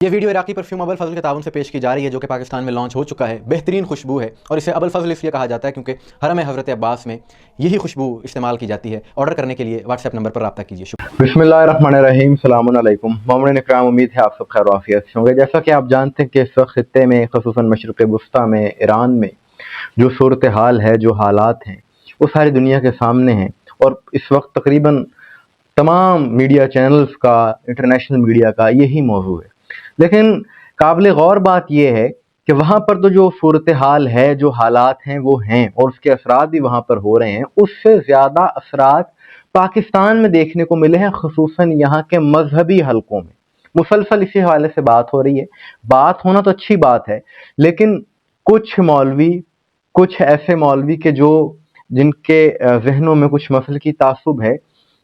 یہ ویڈیو عراقی پرفیوم ابو الفضل کے تعاون سے پیش کی جا رہی ہے، جو کہ پاکستان میں لانچ ہو چکا ہے۔ بہترین خوشبو ہے اور اسے ابو الفضل اس لیے کہا جاتا ہے کیونکہ حرم حضرت عباس میں یہی خوشبو استعمال کی جاتی ہے۔ آرڈر کرنے کے لیے واٹس ایپ نمبر پر رابطہ کیجیے۔ شکریہ۔ بسم اللہ الرحمن الرحیم۔ السلام علیکم مومنین اکرام، امید ہے آپ سب خیر و عافیت سے ہوں گے۔ جیسا کہ آپ جانتے ہیں کہ اس وقت خطے میں، خصوصاً مشرق وسطیٰ میں، ایران میں جو صورتحال ہے، جو حالات ہیں، وہ ساری دنیا کے سامنے ہیں، اور اس وقت تقریباً تمام میڈیا چینلز کا، انٹرنیشنل میڈیا کا یہی موضوع ہے۔ لیکن قابل غور بات یہ ہے کہ وہاں پر تو جو صورتحال ہے، جو حالات ہیں، وہ ہیں، اور اس کے اثرات بھی وہاں پر ہو رہے ہیں۔ اس سے زیادہ اثرات پاکستان میں دیکھنے کو ملے ہیں، خصوصاً یہاں کے مذہبی حلقوں میں۔ مسلسل اسی حوالے سے بات ہو رہی ہے۔ بات ہونا تو اچھی بات ہے، لیکن کچھ مولوی، کچھ ایسے مولوی کہ جن کے ذہنوں میں کچھ مسلکی تعصب ہے،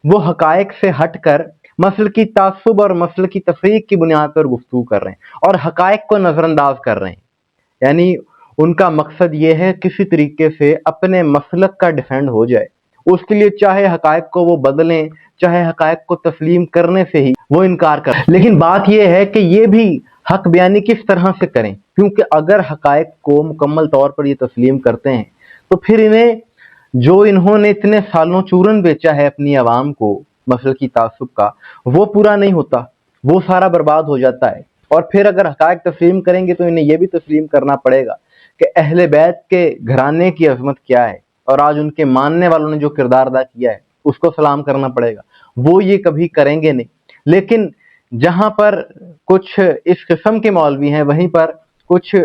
وہ حقائق سے ہٹ کر مسلکی تعصب اور مسلکی تفریق کی بنیاد پر گفتگو کر رہے ہیں اور حقائق کو نظر انداز کر رہے ہیں۔ یعنی ان کا مقصد یہ ہے کسی طریقے سے اپنے مسلک کا ڈیفینڈ ہو جائے۔ اس کے لیے چاہے حقائق کو وہ بدلیں، چاہے حقائق کو تسلیم کرنے سے ہی وہ انکار کریں۔ لیکن بات یہ ہے کہ یہ بھی حق بیانی کس طرح سے کریں، کیونکہ اگر حقائق کو مکمل طور پر یہ تسلیم کرتے ہیں تو پھر انہوں نے اتنے سالوں چورن بیچا ہے اپنی عوام کو مسلکی تعصب کا، وہ پورا نہیں ہوتا، وہ سارا برباد ہو جاتا ہے۔ اور پھر اگر حقائق تسلیم کریں گے تو انہیں یہ بھی تسلیم کرنا پڑے گا کہ اہل بیت کے گھرانے کی عظمت کیا ہے، اور آج ان کے ماننے والوں نے جو کردار ادا کیا ہے اس کو سلام کرنا پڑے گا۔ وہ یہ کبھی کریں گے نہیں۔ لیکن جہاں پر کچھ اس قسم کے مولوی ہیں، وہیں پر کچھ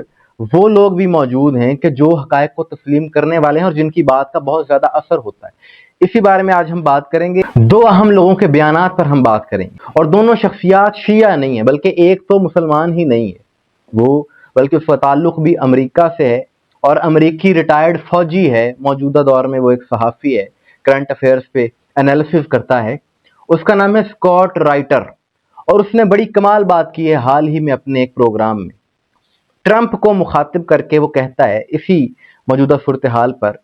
وہ لوگ بھی موجود ہیں کہ جو حقائق کو تسلیم کرنے والے ہیں اور جن کی بات کا بہت زیادہ اثر ہوتا ہے۔ اسی بارے میں آج ہم بات کریں گے۔ دو اہم لوگوں کے بیانات پر ہم بات کریں گے، اور دونوں شخصیات شیعہ نہیں ہیں، بلکہ ایک تو مسلمان ہی نہیں ہے وہ، بلکہ اس کا تعلق بھی امریکہ سے ہے، اور امریکی ریٹائرڈ فوجی ہے۔ موجودہ دور میں وہ ایک صحافی ہے، کرنٹ افیئرز پہ انالیسس کرتا ہے۔ اس کا نام ہے اسکاٹ رائٹر، اور اس نے بڑی کمال بات کی ہے حال ہی میں اپنے ایک پروگرام میں۔ ٹرمپ کو مخاطب کر کے وہ کہتا ہے، اسی موجودہ صورتحال پر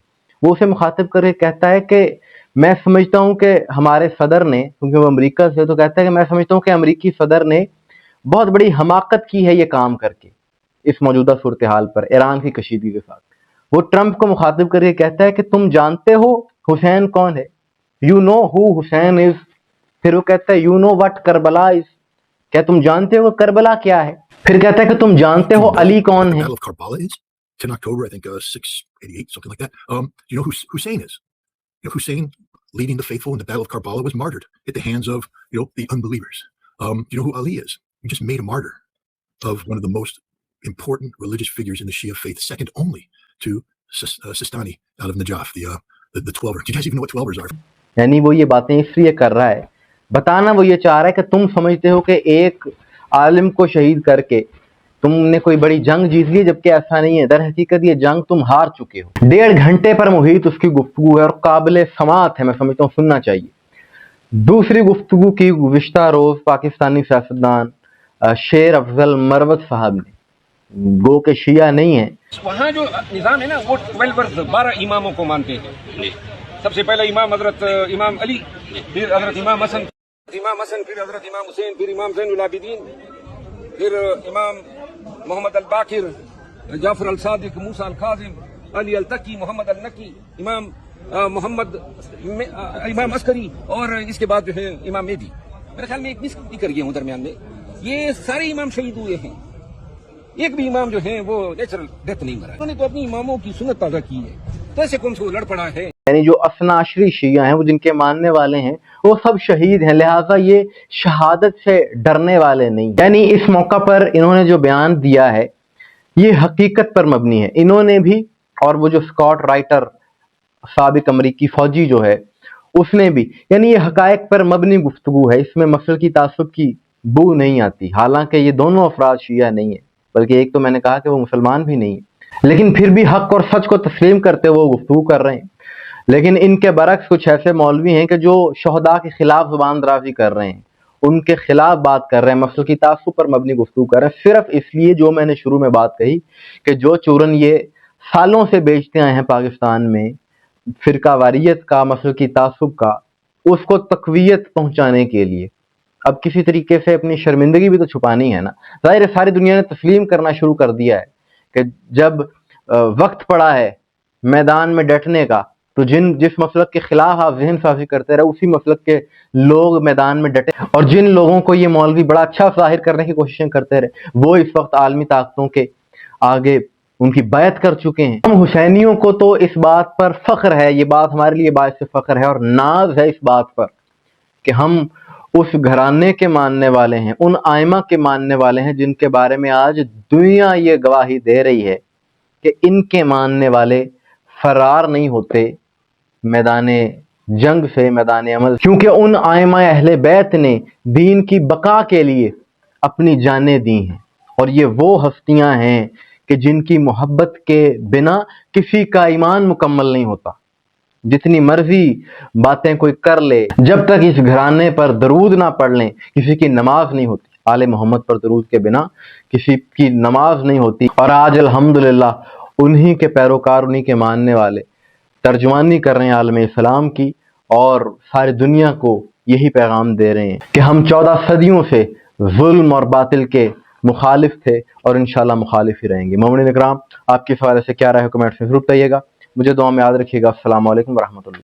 وہ اسے مخاطب کر کے کہتا ہے کہ میں سمجھتا ہوں کہ ہمارے صدر نے، کیونکہ وہ امریکہ سے، تو کہتا ہے کہ میں سمجھتا ہوں کہ امریکی صدر نے بہت بڑی حماقت کی ہے یہ کام کر کے اس موجودہ صورتحال پر ایران کی کشیدگی کے ساتھ۔ وہ ٹرمپ کو مخاطب کر کے کہتا ہے کہ تم جانتے ہو حسین کون ہے؟ یو نو ہو حسین از۔ پھر وہ کہتا ہے یو نو وٹ کربلا از، کیا تم جانتے ہو کربلا کیا ہے؟ پھر کہتا ہے کہ تم جانتے ہو علی کون ہے؟ 10 October, I think 688, something like that. You know who Hussein is? You know, Hussein, leading the faithful in the Battle of Karbala, was martyred at the hands of, the unbelievers. You know who Ali is? We just made a martyr of one of the most important religious figures in the Shia faith, second only to Sistani out of Najaf, the Twelver. Do you guys even know what Twelvers are? یعنی وہ یہ باتیں اس لیے کر رہا ہے، بتانا وہ یہ چاہ رہا ہے کہ تم سمجھتے ہو کہ ایک عالم کو شہید کر کے تم نے کوئی بڑی جنگ جیت لی، جبکہ ایسا نہیں ہے۔ در حقیقت یہ جنگ تم ہار چکے ہو۔ 1.5 گھنٹے پر محیط اس کی گفتگو ہے اور قابل سماعت ہے، میں سمجھتا ہوں سننا چاہیے۔ دوسری گفتگو کی گزشتہ روز پاکستانی سیاستدان شیر افضل مروت صاحب نے، گو کہ شیعہ نہیں ہیں، وہاں جو نظام ہے نا وہ 12 اماموں کو مانتے ہیں۔ سب سے پہلا امام حضرت امام علی، پھر حضرت امام حسن، پھر حضرت امام حسین، پھر امام زین العابدین، پھر امام محمد الباقر، جعفر الصادق، موسیٰ الکاظم، علی التقی، محمد النقی، امام محمد، امام عسکری، اور اس کے بعد جو ہے امام مہدی۔ میرے خیال میں ایک مس بھی کر گیا ہوں درمیان میں۔ یہ سارے امام شہید ہوئے ہیں، ایک بھی امام جو ہیں وہ نیچرل ڈیتھ نہیں مرا ہے۔ انہوں نے تو اپنی اماموں کی سنت تازہ کی ہے، تو ایسے کون سے وہ لڑ پڑا ہے؟ یعنی جو اثنا عشری شیعہ ہیں، وہ جن کے ماننے والے ہیں، وہ سب شہید ہیں، لہٰذا یہ شہادت سے ڈرنے والے نہیں۔ یعنی اس موقع پر انہوں نے جو بیان دیا ہے یہ حقیقت پر مبنی ہے۔ انہوں نے بھی، اور وہ جو اسکاٹ رائٹر سابق امریکی فوجی جو ہے اس نے بھی، یعنی یہ حقائق پر مبنی گفتگو ہے، اس میں مسلکی تعصب کی بو نہیں آتی۔ حالانکہ یہ دونوں افراد شیعہ نہیں ہیں، بلکہ ایک تو میں نے کہا کہ وہ مسلمان بھی نہیں ہے، لیکن پھر بھی حق اور سچ کو تسلیم کرتے ہوئے وہ گفتگو کر رہے ہیں۔ لیکن ان کے برعکس کچھ ایسے مولوی ہیں کہ جو شہداء کے خلاف زبان درازی کر رہے ہیں، ان کے خلاف بات کر رہے ہیں، مسلکی تعصب پر مبنی گفتگو کر رہے ہیں، صرف اس لیے جو میں نے شروع میں بات کہی کہ جو چورن یہ سالوں سے بیچتے آئے ہیں پاکستان میں، فرقہ واریت کا، مسلکی تعصب کا، اس کو تقویت پہنچانے کے لیے اب کسی طریقے سے اپنی شرمندگی بھی تو چھپانی ہے نا. ظاہر ہے ساری دنیا نے تسلیم کرنا شروع کر دیا ہے کہ جب وقت پڑا ہے میدان میں ڈٹنے کا تو جس مسلک کے خلاف آپ ذہن سازی کرتے رہے اسی مسلک کے لوگ میدان میں ڈٹے, اور جن لوگوں کو یہ مولوی بڑا اچھا ظاہر کرنے کی کوششیں کرتے رہے وہ اس وقت عالمی طاقتوں کے آگے ان کی بیعت کر چکے ہیں. ہم حسینیوں کو تو اس بات پر فخر ہے, یہ بات ہمارے لیے باعث فخر ہے اور ناز ہے اس بات پر کہ ہم اس گھرانے کے ماننے والے ہیں, ان ائمہ کے ماننے والے ہیں جن کے بارے میں آج دنیا یہ گواہی دے رہی ہے کہ ان کے ماننے والے فرار نہیں ہوتے میدان جنگ سے, میدان عمل, کیونکہ ان ائمہ اہل بیت نے دین کی بقا کے لیے اپنی جانیں دی ہیں. اور یہ وہ ہستیاں ہیں کہ جن کی محبت کے بنا کسی کا ایمان مکمل نہیں ہوتا. جتنی مرضی باتیں کوئی کر لے, جب تک اس گھرانے پر درود نہ پڑھ لیں کسی کی نماز نہیں ہوتی. آل محمد پر درود کے بنا کسی کی نماز نہیں ہوتی. اور آج الحمدللہ انہی کے پیروکار, انہی کے ماننے والے ترجمانی کر رہے ہیں عالم اسلام کی, اور ساری دنیا کو یہی پیغام دے رہے ہیں کہ ہم 14 صدیوں سے ظلم اور باطل کے مخالف تھے اور انشاءاللہ مخالف ہی رہیں گے. مومنین اکرام, آپ کے حوالے سے کیا رائے ہے کمنٹس میں ضرور بتائیے گا. مجھے دعا میں یاد رکھیے گا. السلام علیکم ورحمۃ اللہ.